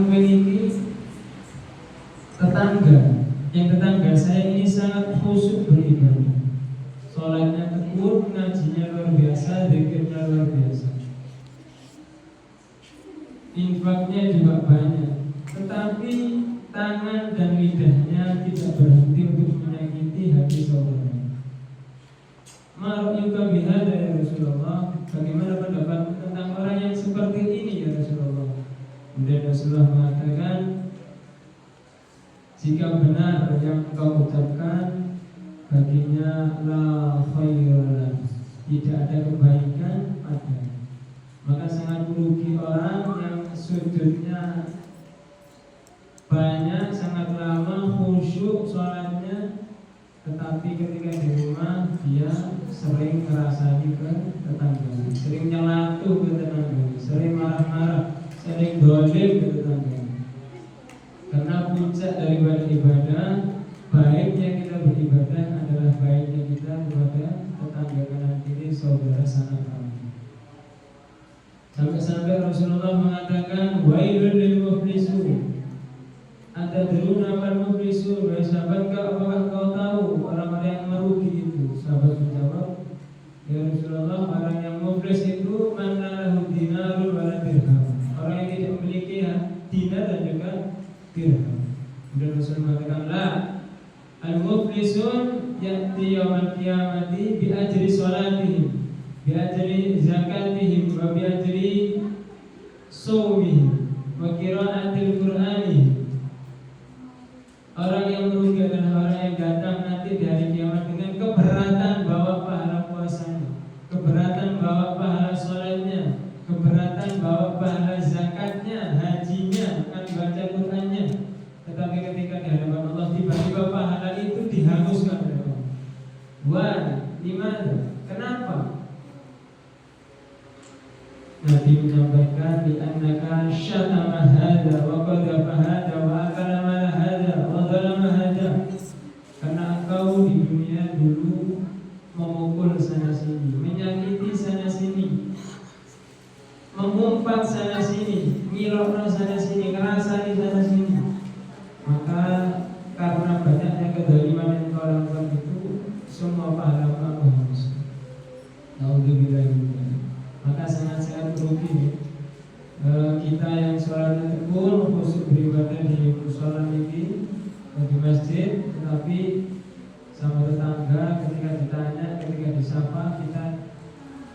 memiliki tetangga saya ini sangat khusyuk beribadah, sholatnya tekun, ngajinya luar biasa, zikirnya luar biasa, infaknya juga banyak, tetapi tangan dan lidahnya tidak berhenti untuk menyakiti hati saudara. Ma'ra'yuka bihadza ya Rasulullah, bagaimana pendapat tentang orang yang seperti ini ya Rasulullah? Kemudian Rasulullah mengatakan, jika benar yang engkau ucapkan, baginya la khairah, tidak ada kebaikan padanya. Maka sangat merugi orang yang sujudnya banyak, sangat lama, khusyuk sholatnya, tetapi ketika di rumah dia sering merasani ke tetangga, sering nyelatuh ke tetangga, sering marah-marah, sering dolim ke tetangga. Karena puncak daripada ibadah, baiknya kita beribadah adalah baiknya kita kepada tetangga kanan kiri, saudara sanak kami. Sampai-sampai Rasulullah mengatakan, wailul lil muflisun. Atadruna mal muflisun? Wahai sahabat, apakah kau tahu orang-orang yang merugi itu? Sahabat menjawab, ya Rasulullah, orang yang muflis itu man la lahu dinarun wa la dirham, orang yang tidak memiliki dinar dan juga dirham. Kemudian Rasul mengatakan, la al-muflisun ya'ti yawmal qiyamati bi ajri salatihim, bi ajri zakatihim, wa bi ajri shaumihim, wa qira'atil qur'ani. Orang yang merugi adalah orang yang datang nanti di hari kiamat dengan keberatan bawa pahala puasanya, keberatan bawa pahala sholatnya, keberatan bawa pahala zakatnya, hajinya, akan baca Qur'annya. Tetapi ketika di hadapan Allah, tiba-tiba pahala itu dihanguskan oleh Allah. Wah, gimana? Kenapa? Nabi menyampaikan, di annaka syatama hadza wa qadhafa hadza wa akala mala hadza wa zalama hadza. Karena engkau di dunia dulu memukul sana sini, menyakiti sana sini, mengumpat sana sini, ngilokno sana sini, ngerasani sana sini. Maka karena banyaknya kezaliman yang kau lakukan itu, semua pahala kamu hangus. Naudzubillah. Maka sangat-sangat merugi kita yang sholatnya tekun, khusyuk beribadah di mushola ini, di masjid, tetapi sama tetangga ketika ditanya, ketika disapa, kita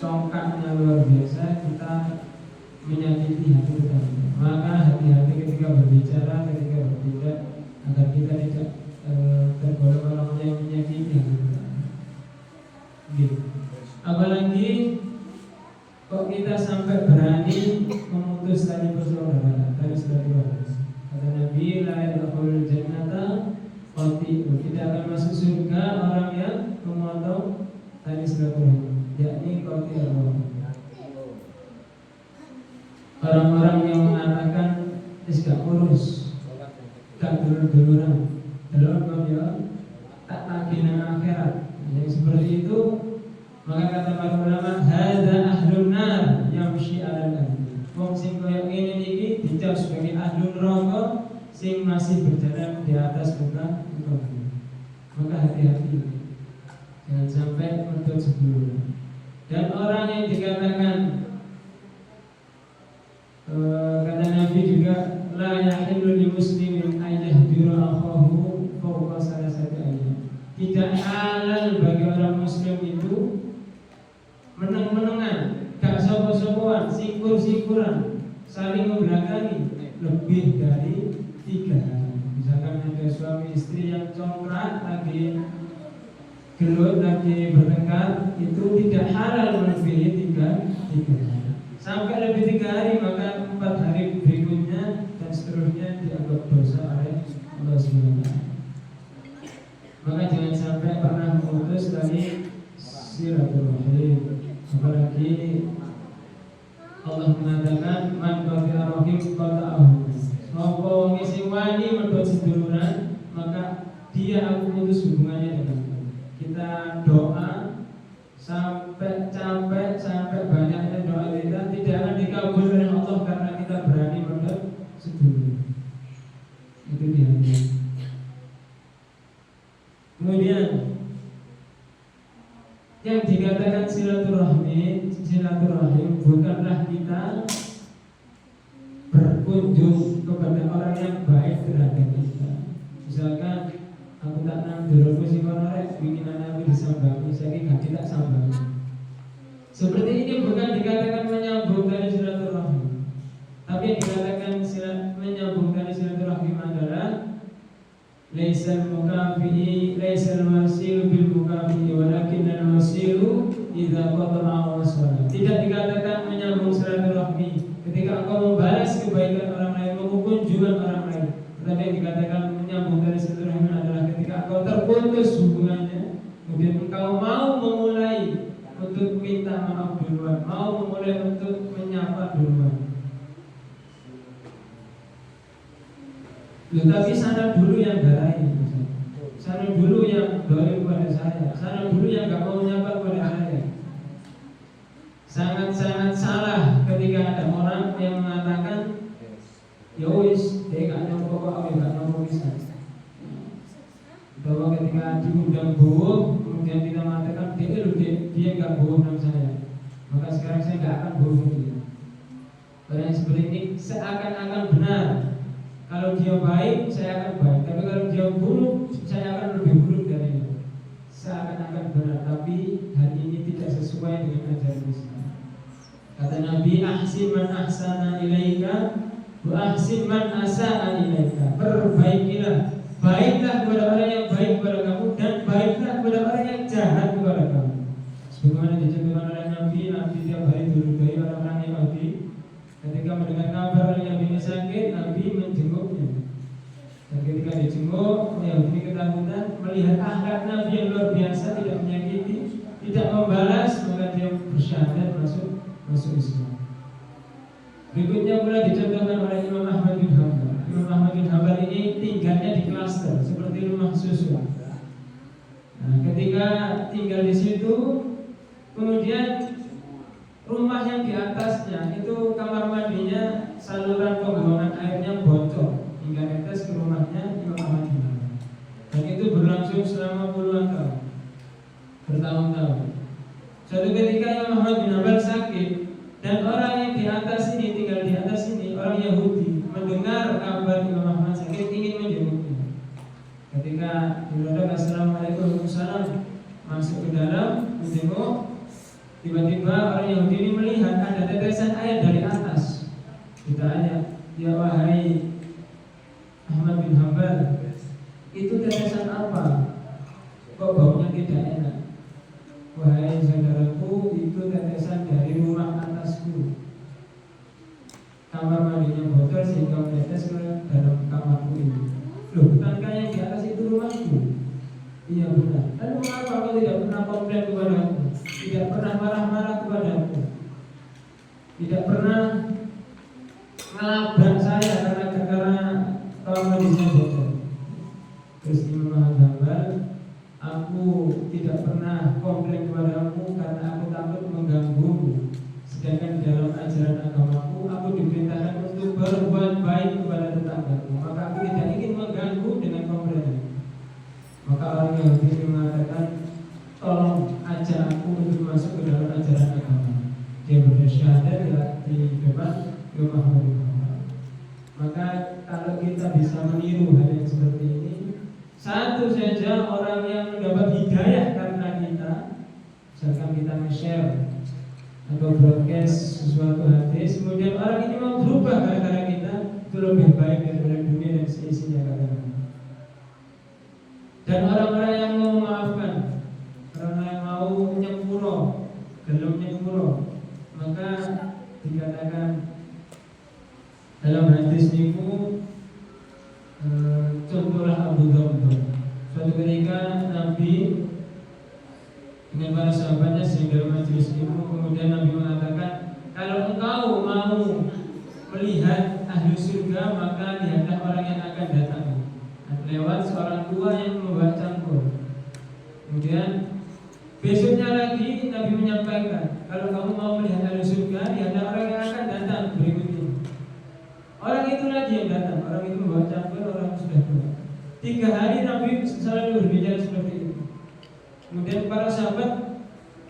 congkaknya luar biasa, kita menyakiti hati tetangga. Maka hati-hati ketika berbicara, ketika bertindak, agar kita tidak tergolong orang yang menyakiti hati tetangga. Gitu. Apalagi kok kita sampai berani memutus tali persaudaraan, tali silaturahmi. Kata Nabi, la yadkhulul jannata qati'un, tidak akan masuk surga orang yang memotong tali silaturahmi, yakni qati'un. Orang-orang yang mengatakan gak urus, gak dulur-duluran, dalam ya tak lagi nang akhirat, yang seperti itu. Maka kata para ulama, hadza ahlun nar yamshi 'alal ardi. Wong sing koyo ngene iki dicap sebagai ahlun neraka sing masih berjalan di atas muka bumi. Maka hati-hati, jangan sampai menuntut sebelum. Dan orang yang dikatakan kata Nabi juga, la yahillu li muslimin ayyahdira akhahu fawqa salasati ayyam. Tidak halal bagi orang muslim itu meneng-menengan, gak sopo-sopoan, singkur-singkuran, saling membelakangi lebih dari 3 hari. Misalkan ada suami istri yang congkak, lagi gelut, lagi bertengkar, itu tidak halal melebihi 3 hari. Sampai lebih 3 hari, maka 4 hari berikutnya dan seterusnya dianggap dosa oleh Allah SWT. Maka jangan sampai pernah memutus tali silaturahmi. Apalagi Allah mengatakan, man qati'a rahim qata'ahu. Sapa wong sing wani medhot seduluran, maka dia aku putus hubungannya denganku. Kita doa sampai capek, sampai banyaknya doa kita tidak akan dikabul oleh Allah karena kita berani medhot sedulur. silaturahim bukanlah kita berkunjung kepada orang yang baik terhadap kita. Misalkan aku tak nang dulu sing kono rek winginan aku disambangi saiki gak tak sambangi. Seperti ini bukan dikatakan menyambung dari silaturahim. Tapi yang dikatakan menyambung dari silaturahim adalah laisal mukafi laisal wasilu bil mukafi walakin al wasilu idza qata'a wasala. Tidak dikatakan menyambung silaturahmi ketika engkau membalas kebaikan orang lain, mengunjungan orang lain. Tetapi yang dikatakan menyambung dari silaturahmi adalah ketika engkau terputus hubungannya, kemudian engkau mau memulai untuk minta maaf duluan, mau memulai untuk menyapa duluan. Tapi sana dulu yang garai, sana dulu yang dolim pada saya, sana dulu yang gak mau menyapa pada saya. Sangat-sangat salah ketika ada orang yang mengatakan ya wis, dia gak nyapa kok, dia gak nyapa bisa. Bahwa ketika diundang bohong, kemudian kita mengatakan dia gak bohong dengan saya, maka sekarang saya gak akan bohong dia. Orang yang seperti ini seakan-akan benar. Kalau dia baik, saya akan baik. Tapi kalau dia buruk, saya akan lebih buruk darinya. Seakan-akan benar, tapi hal ini tidak sesuai dengan ajaran Islam. Kata Nabi, ahsin man ahsana ilaika wa ahsin man asa'a ilaika. Perbaikilah, baiklah kepada orang yang baik kepada kamu, dan baiklah kepada orang yang jahat kepada kamu. Sebagaimana dicontohkan oleh Nabi tiap hari diludahi orang-orang Yahudi. Ketika mendengar kabar orang Yahudi sakit, Nabi menjenguknya. Dan ketika dijenguk, Yahudi ketakutan melihat akhlak Nabi yang luar biasa, tidak menyakiti, tidak membalas, maka dia bersyahadat masuk Islam. Berikutnya pula dicontohkan oleh Imam Ahmad bin Hanbal. Imam Ahmad bin Hanbal ini tinggalnya di klaster seperti rumah susu. Nah, ketika tinggal di situ, kemudian rumah yang di atasnya itu kamar mandinya saluran pembuangan airnya bocor hingga netes ke rumahnya Imam Ahmad bin Hanbal. Dan itu berlangsung selama puluhan tahun, bertahun-tahun. Suatu ketika Imam Ahmad bin Hanbal sakit, dan orang yang di atas ini, tinggal di atas ini, orang Yahudi, mendengar kabar Imam Ahmad sakit, ingin menjenguknya. Ketika diundang assalamualaikum warahmatullahi, masuk ke dalam menjenguk, tiba-tiba orang Yahudi ini melihat ada tetesan air dari atas. Ditanya, ya wahai Ahmad bin Hanbal, itu tetesan apa? Kok baunya tidak enak? Wahai saudaraku, itu tetesan dari rumah atasku. Kamar mandinya bocor sehingga menetes ke dalam kamarku ini. Loh, bukankah yang di atas itu rumahku? Iya benar. Lalu mengapa kau tidak pernah komplain kepadaku? Tidak pernah marah-marah kepadaku? Tidak pernah ngelabrak saya karena kamar mandinya bocor? Terus Imam Hanbal, aku tidak pernah komplain kepadamu karena aku takut mengganggumu. Sedangkan dalam ajaran agamaku, aku diperintahkan untuk berbuat baik kepada tetanggaku. Maka aku tidak ingin mengganggu dengan komplainan. Maka orang Yahudi mengatakan, tolong ajak aku untuk masuk ke dalam ajaran agama. Dia bersyahadat di depan Imam Ahmad bin Hanbal. Maka kalau kita bisa meniru hal yang seperti ini, satu saja orang yang mendapat hidayah karena kita, misalkan kita nge-share atau broadcast sesuatu hadis, kemudian orang ini mau berubah gara-gara kita, itu lebih baik daripada dunia dan seisinya katakan. Dan orang-orang yang mau memaafkan, orang yang mau nyepuro, gelem nyepuro, maka dikatakan dalam hadis niku, contohlah Abu Dhabi. Suatu ketika Nabi dengan para sahabatnya sedang dalam majelis ilmu, kemudian Nabi mengatakan, kalau engkau mau melihat ahli surga, maka lihatlah orang yang akan datang lewat seorang tua yang membawa cangkul. Kemudian besoknya lagi Nabi menyampaikan, kalau kamu mau melihat ahli surga, lihatlah orang yang akan datang berikutnya. Orang itu lagi yang datang, orang itu membawa cangkul, orang sudah tua. 3 hari Nabi selalu berbicara seperti itu. Kemudian para sahabat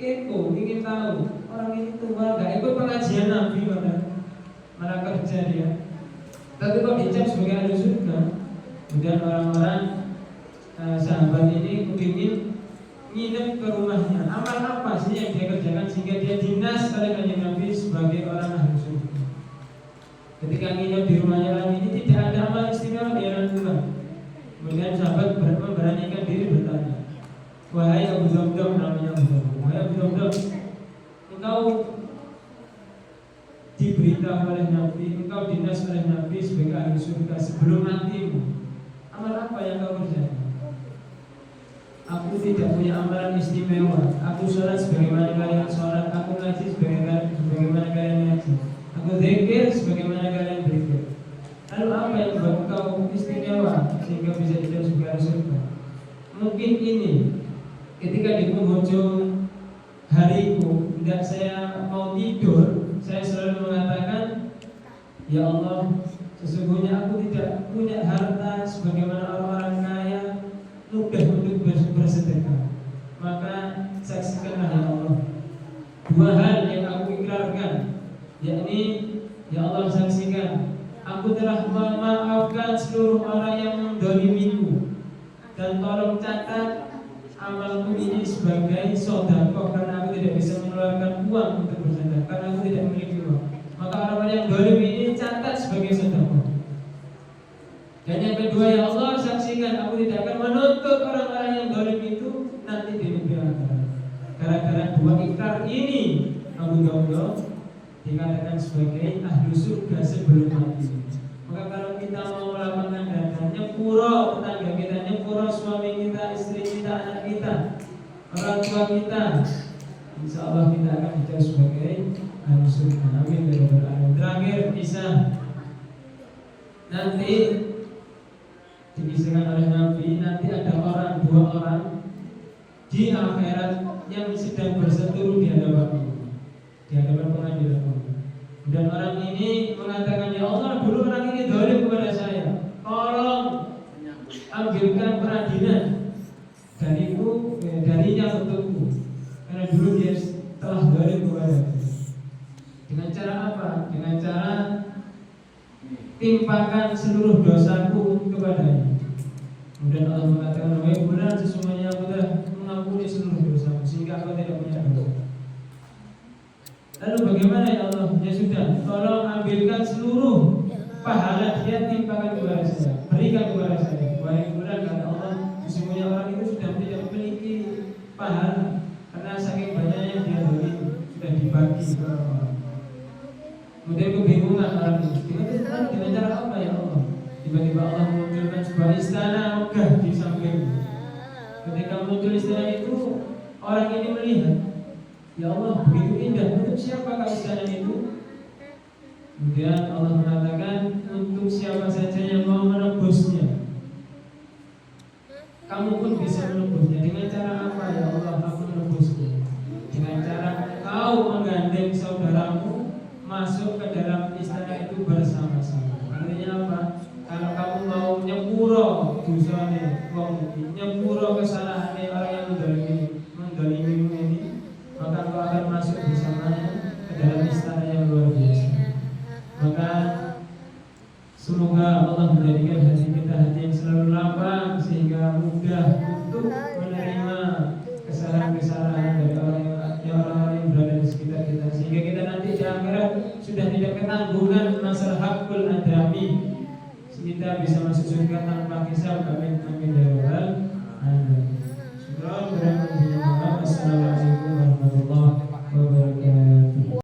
kepo, ingin tahu orang ini tua, gak ikut pengajian Nabi malah kerja dia. Tapi kok dicap sebagai ahli surga. Kemudian orang-orang sahabat ini kepingin nginep ke rumahnya. Amal apa sih yang dia kerjakan sehingga dia dinas oleh Kanjeng Nabi sebagai orang ahli surga? Ketika nginep di rumahnya orang ini tidak ada amal istimewa di orang tua. Kemudian sahabat memberanikan diri bertanya, wahai Abu Damdam, namanya Abu Damdam, wahai Abu Damdam, engkau diberitahu oleh Nabi, engkau dinas oleh Nabi sebagai ahli surga sebelum matimu. Amal apa yang kau kerjakan? Aku tidak punya amalan istimewa. Aku sholat sebagaimana kalian sholat, aku ngaji sebagaimana kalian ngaji, aku zikir sebagaimana kalian zikir. Lalu apa yang buat kau istimewa sehingga bisa dinas sebagai ahli surga? Mungkin ini, ketika di penghujung hariku, tidak saya mau tidur, saya selalu mengatakan, ya Allah, sesungguhnya aku tidak punya harta sebagaimana orang-orang kaya mudah untuk bersedekah. Maka saksikanlah ya Allah dua hal yang aku ikrarkan, yakni ya Allah saksikan, aku telah memaafkan seluruh orang yang mendolimiku, dan tolong catat amalku ini sebagai sedekah karena aku tidak bisa mengeluarkan uang untuk bersedekah karena aku tidak memiliki uang. Maka orang-orang yang dolim ini catat sebagai sedekah. Dan yang kedua, ya Allah saksikan, aku tidak akan menuntut orang-orang yang dolim itu nanti di negeri akhirat. Gara-gara dua ikrar ini, Abu Damdam dikatakan sebagai ahli surga sebelum mati. Maka kalau kita mau melapangkan dada, nyepuro tetangga kita, nyepuro suami kita, istri kita, anak kita, orang tua kita, insya Allah kita akan dicap sebagai ahli surga. Amin. Terakhir bisa nanti dikisahkan oleh Nabi, nanti ada dua orang di akhirat yang sedang berseteru di hadapan pengadilan. Dan orang ini mengatakan, ya Allah, dulu orang ini zalim kepada saya, tolong ambilkan peradilan darinya untukku, karena dulu dia telah zalim kepada saya. Dengan cara apa? Dengan cara timpakan seluruh dosaku kepadanya. Kemudian Allah mengatakan, wahai fulan, sesungguhnya aku telah mengampuni seluruh dosamu sehingga aku tidak punya dosa. Lalu bagaimana ya Allah? Ya sudah, tolong ambilkan seluruh pahala dia, timpakan kepada saya, berikan kepada saya. Wahai fulan, kata Allah, sesungguhnya orang itu sudah tidak memiliki pahala karena saking banyaknya dia zalim, sudah dibagi ke orang. Kemudian kebingungan orang itu, dengan cara apa ya Allah? Tiba-tiba Allah memunculkan sebuah istana megah di samping. Ketika muncul istana itu, orang ini melihat, ya Allah, begitu indah, untuk siapakah istana itu? Kemudian Allah mengatakan, untuk siapa saja yang mau menebusnya, kamu pun bisa menebusnya. Dengan cara apa ya Allah aku menebusnya? Dengan cara kau menggandeng saudaramu masuk ke dalam istana itu bersama-sama. Artinya apa? Kalau kamu mau nyepuro dosane wong iki, nyepuro kesalahannya orang yang mendolimimu ini, maka kau akan masuk bersamanya ke dalam istana yang luar biasa. Maka semoga Allah menjadikan hati kita hati yang selalu lapang sehingga mudah untuk menerima kesalahan-kesalahan dari orang-orang yang berada di sekitar kita, sehingga kita nanti di akhirat sudah tidak ketanggungan masalah hakul adami, kita bisa masuk surga tanpa hisab. Amin. Amin.